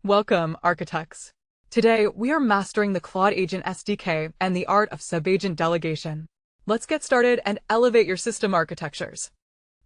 Welcome, architects. Today, we are mastering the Claude Agent SDK and the art of Subagent delegation. Let's get started and elevate your system architectures.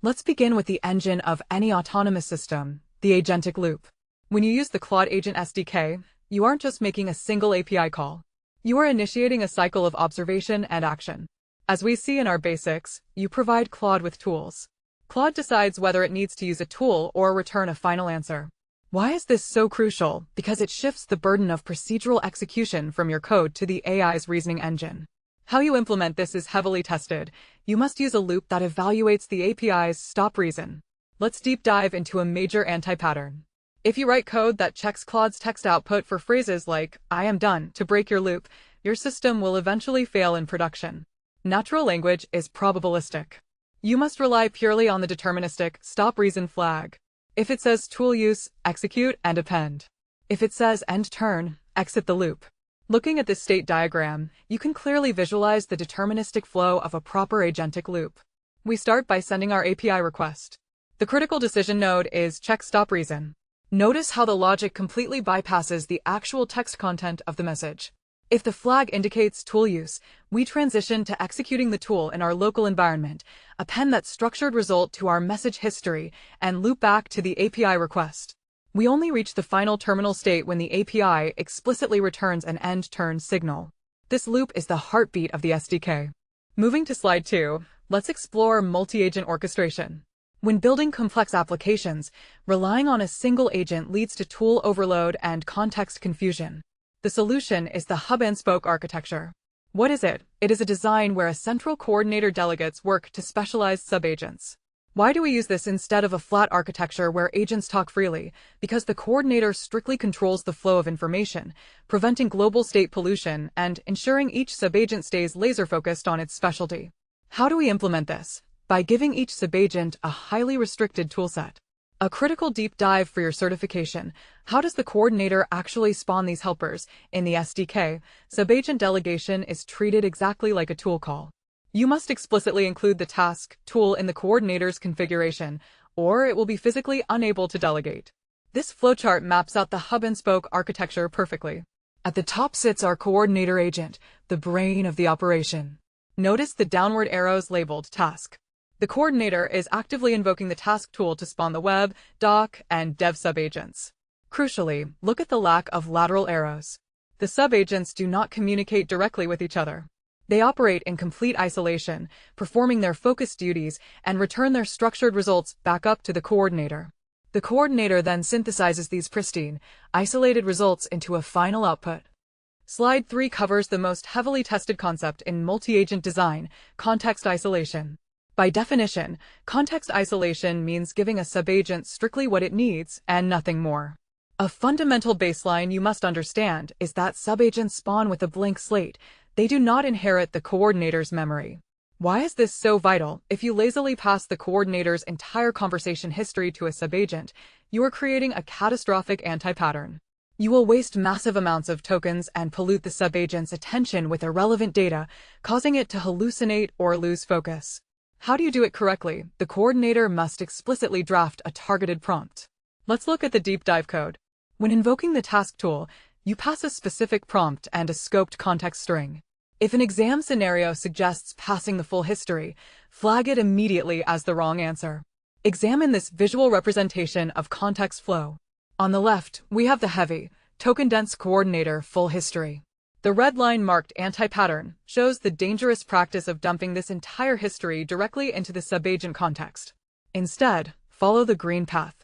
Let's begin with the engine of any autonomous system, the agentic loop. When you use the Claude Agent SDK, you aren't just making a single API call. You are initiating a cycle of observation and action. As we see in our basics, you provide Claude with tools. Claude decides whether it needs to use a tool or return a final answer. Why is this so crucial? Because it shifts the burden of procedural execution from your code to the AI's reasoning engine. How you implement this is heavily tested. You must use a loop that evaluates the API's stop reason. Let's deep dive into a major anti-pattern. If you write code that checks Claude's text output for phrases like, "I am done," to break your loop, your system will eventually fail in production. Natural language is probabilistic. You must rely purely on the deterministic stop reason flag. If it says tool use, execute and append. If it says end turn, exit the loop. Looking at this state diagram, you can clearly visualize the deterministic flow of a proper agentic loop. We start by sending our API request. The critical decision node is check stop reason. Notice how the logic completely bypasses the actual text content of the message. If the flag indicates tool use, we transition to executing the tool in our local environment, append that structured result to our message history, and loop back to the API request. We only reach the final terminal state when the API explicitly returns an end turn signal. This loop is the heartbeat of the SDK. Moving to slide 2, let's explore multi-agent orchestration. When building complex applications, relying on a single agent leads to tool overload and context confusion. The solution is the hub-and-spoke architecture. What is it? It is a design where a central coordinator delegates work to specialized subagents. Why do we use this instead of a flat architecture where agents talk freely? Because the coordinator strictly controls the flow of information, preventing global state pollution and ensuring each subagent stays laser-focused on its specialty. How do we implement this? By giving each subagent a highly restricted toolset. A critical deep dive for your certification. How does the coordinator actually spawn these helpers? In the SDK, Subagent delegation is treated exactly like a tool call. You must explicitly include the task tool in the coordinator's configuration, or it will be physically unable to delegate. This flowchart maps out the hub-and-spoke architecture perfectly. At the top sits our coordinator agent, the brain of the operation. Notice the downward arrows labeled task. The coordinator is actively invoking the task tool to spawn the web, doc, and dev subagents. Crucially, look at the lack of lateral arrows. The subagents do not communicate directly with each other. They operate in complete isolation, performing their focused duties and return their structured results back up to the coordinator. The coordinator then synthesizes these pristine, isolated results into a final output. Slide 3 covers the most heavily tested concept in multi-agent design, context isolation. By definition, context isolation means giving a subagent strictly what it needs and nothing more. A fundamental baseline you must understand is that subagents spawn with a blank slate. They do not inherit the coordinator's memory. Why is this so vital? If you lazily pass the coordinator's entire conversation history to a subagent, you are creating a catastrophic anti-pattern. You will waste massive amounts of tokens and pollute the subagent's attention with irrelevant data, causing it to hallucinate or lose focus. How do you do it correctly? The coordinator must explicitly draft a targeted prompt. Let's look at the deep dive code. When invoking the task tool, you pass a specific prompt and a scoped context string. If an exam scenario suggests passing the full history, flag it immediately as the wrong answer. Examine this visual representation of context flow. On the left, we have the heavy, token-dense coordinator full history. The red line marked anti-pattern shows the dangerous practice of dumping this entire history directly into the subagent context. Instead, follow the green path.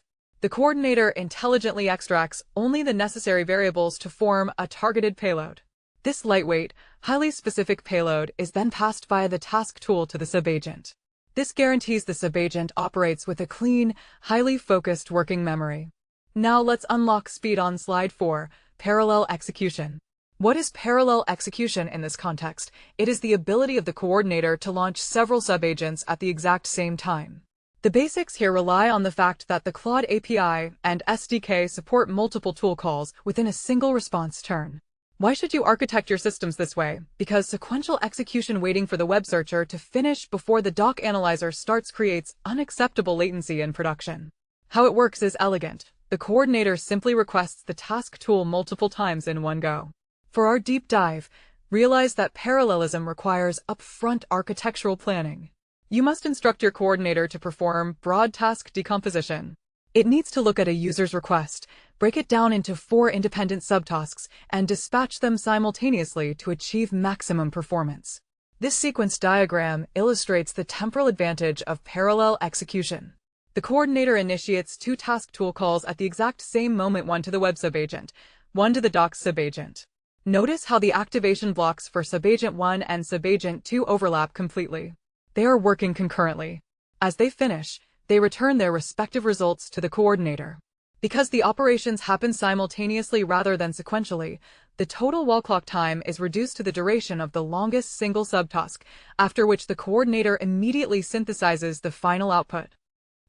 The coordinator intelligently extracts only the necessary variables to form a targeted payload. This lightweight, highly specific payload is then passed via the task tool to the subagent. This guarantees the subagent operates with a clean, highly focused working memory. Now let's unlock speed on slide 4, parallel execution. What is parallel execution in this context? It is the ability of the coordinator to launch several subagents at the exact same time. The basics here rely on the fact that the Claude API and SDK support multiple tool calls within a single response turn. Why should you architect your systems this way? Because sequential execution waiting for the web searcher to finish before the doc analyzer starts creates unacceptable latency in production. How it works is elegant. The coordinator simply requests the task tool multiple times in one go. For our deep dive, realize that parallelism requires upfront architectural planning. You must instruct your coordinator to perform broad task decomposition. It needs to look at a user's request, break it down into 4 independent subtasks, and dispatch them simultaneously to achieve maximum performance. This sequence diagram illustrates the temporal advantage of parallel execution. The coordinator initiates 2 task tool calls at the exact same moment, one to the web subagent, one to the docs subagent. Notice how the activation blocks for Subagent 1 and Subagent 2 overlap completely. They are working concurrently. As they finish, they return their respective results to the coordinator. Because the operations happen simultaneously rather than sequentially, the total wall clock time is reduced to the duration of the longest single subtask, after which the coordinator immediately synthesizes the final output.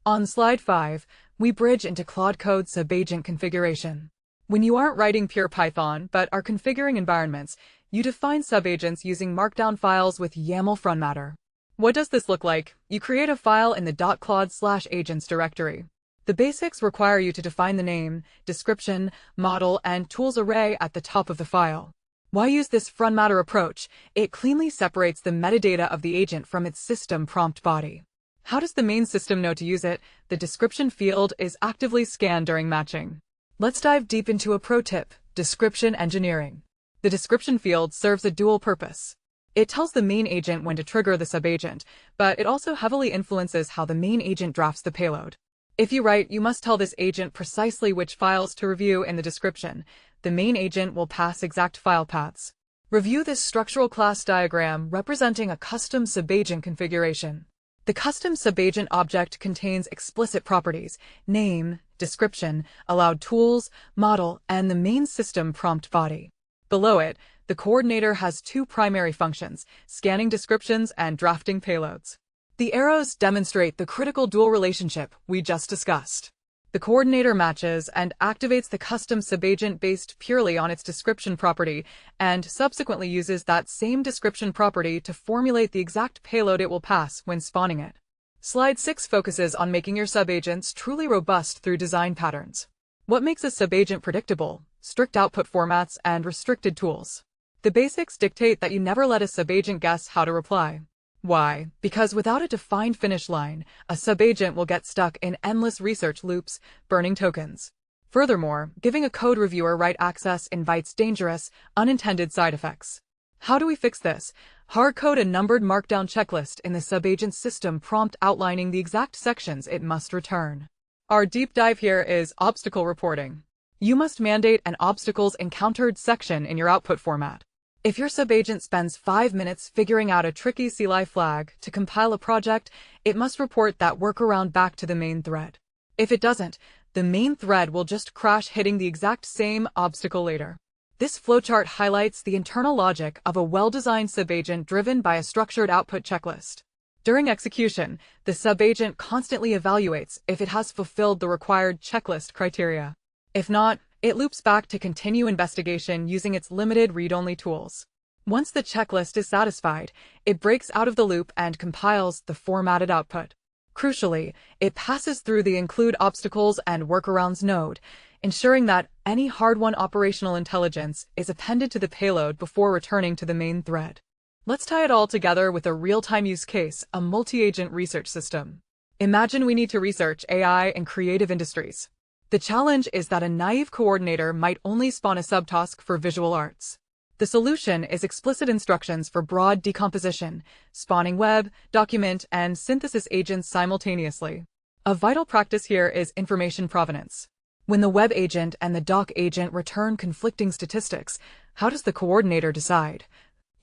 On slide 5, we bridge into Claude Code Subagent configuration. When you aren't writing pure Python but are configuring environments, you define subagents using markdown files with YAML formatter. What does this look like? You create a file in the .claude/agents directory. The basics require you to define the name, description, model, and tools array at the top of the file. Why use this formatter approach? It cleanly separates the metadata of the agent from its system prompt body. How does the main system know to use it? The description field is actively scanned during matching. Let's dive deep into a pro tip: description engineering. The description field serves a dual purpose. It tells the main agent when to trigger the subagent, but it also heavily influences how the main agent drafts the payload. If you write, you must tell this agent precisely which files to review in the description. The main agent will pass exact file paths. Review this structural class diagram representing a custom subagent configuration. The custom subagent object contains explicit properties: name, description, allowed tools, model, and the main system prompt body. Below it, the coordinator has 2 primary functions: scanning descriptions and drafting payloads. The arrows demonstrate the critical dual relationship we just discussed. The coordinator matches and activates the custom subagent based purely on its description property, and subsequently uses that same description property to formulate the exact payload it will pass when spawning it. Slide 6 focuses on making your subagents truly robust through design patterns. What makes a subagent predictable? Strict output formats and restricted tools. The basics dictate that you never let a subagent guess how to reply. Why? Because without a defined finish line, a subagent will get stuck in endless research loops, burning tokens. Furthermore, giving a code reviewer write access invites dangerous, unintended side effects. How do we fix this? Hardcode a numbered markdown checklist in the subagent system prompt outlining the exact sections it must return. Our deep dive here is obstacle reporting. You must mandate an obstacles encountered section in your output format. If your subagent spends 5 minutes figuring out a tricky CLI flag to compile a project, it must report that workaround back to the main thread. If it doesn't, the main thread will just crash, hitting the exact same obstacle later. This flowchart highlights the internal logic of a well-designed subagent driven by a structured output checklist. During execution, the subagent constantly evaluates if it has fulfilled the required checklist criteria. If not, it loops back to continue investigation using its limited read-only tools. Once the checklist is satisfied, it breaks out of the loop and compiles the formatted output. Crucially, it passes through the include obstacles and workarounds node, ensuring that any hard-won operational intelligence is appended to the payload before returning to the main thread. Let's tie it all together with a real-time use case: a multi-agent research system. Imagine we need to research AI in creative industries. The challenge is that a naive coordinator might only spawn a subtask for visual arts. The solution is explicit instructions for broad decomposition, spawning web, document, and synthesis agents simultaneously. A vital practice here is information provenance. When the web agent and the doc agent return conflicting statistics, how does the coordinator decide?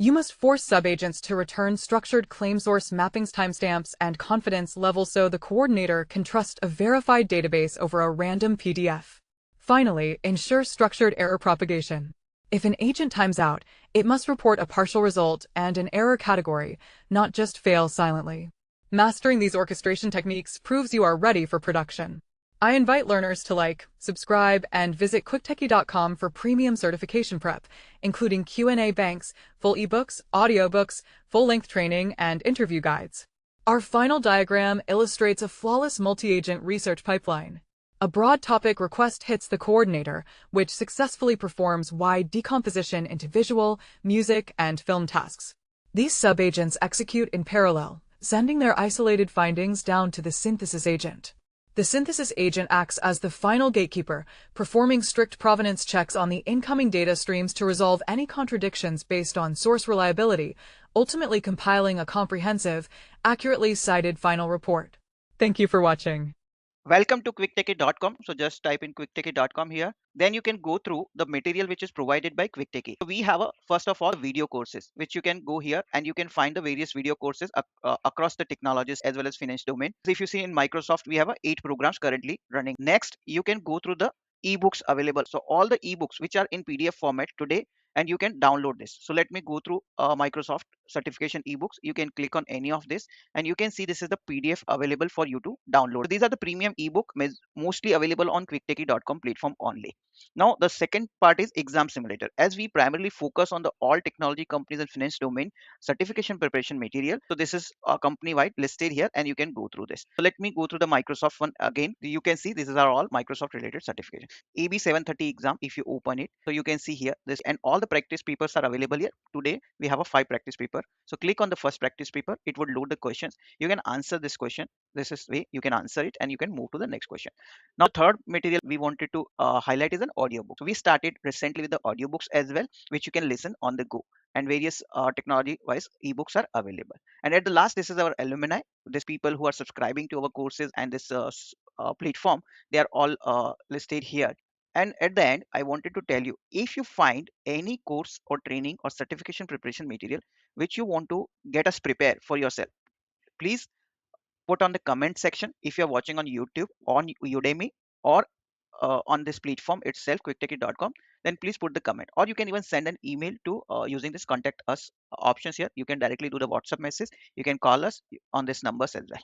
You must force subagents to return structured claim source mappings, timestamps, and confidence levels so the coordinator can trust a verified database over a random PDF. Finally, ensure structured error propagation. If an agent times out, it must report a partial result and an error category, not just fail silently. Mastering these orchestration techniques proves you are ready for production. I invite learners to like, subscribe, and visit quicktechie.com for premium certification prep, including Q&A banks, full ebooks, audiobooks, full-length training, and interview guides. Our final diagram illustrates a flawless multi-agent research pipeline. A broad topic request hits the coordinator, which successfully performs wide decomposition into visual, music, and film tasks. These subagents execute in parallel, sending their isolated findings down to the synthesis agent. The synthesis agent acts as the final gatekeeper, performing strict provenance checks on the incoming data streams to resolve any contradictions based on source reliability, ultimately compiling a comprehensive, accurately cited final report. Thank you for watching. Welcome to quicktechie.com. So just type in quicktechie.com here. Then you can go through the material which is provided by quicktechie. So we have first of all video courses which you can go here and you can find the various video courses across the technologies as well as finance domain. So if you see in Microsoft, we have 8 programs currently running. Next, you can go through the ebooks available. So all the ebooks which are in PDF format today, and you can download this. So let me go through Microsoft certification ebooks. You can click on any of this and you can see this is the PDF available for you to download. So these are the premium ebook mostly available on quicktechie.com platform only. Now the second part is exam simulator. As we primarily focus on the all technology companies and finance domain certification preparation material, so this is company wide listed here and you can go through this. So let me go through the Microsoft one again. You can see this is all Microsoft related certification. AB 730 exam, if you open it, so you can see here this, and all the practice papers are available here. Today we have a 5 practice paper. So click on the first practice paper, it would load the questions. You can answer this question. This is way you can answer it and you can move to the next question. Now third material we wanted to highlight is an audiobook. So we started recently with the audiobooks as well, which you can listen on the go, and various technology wise ebooks are available. And at the last, this is our alumni. These people who are subscribing to our courses and this platform, they are all listed here. And at the end, I wanted to tell you, if you find any course or training or certification preparation material which you want to get us prepare for yourself, please put on the comment section. If you're watching on YouTube, on Udemy, or on this platform itself, quicktechie.com, then please put the comment, or you can even send an email to using this contact us options here. You can directly do the WhatsApp message. You can call us on this numbers as well.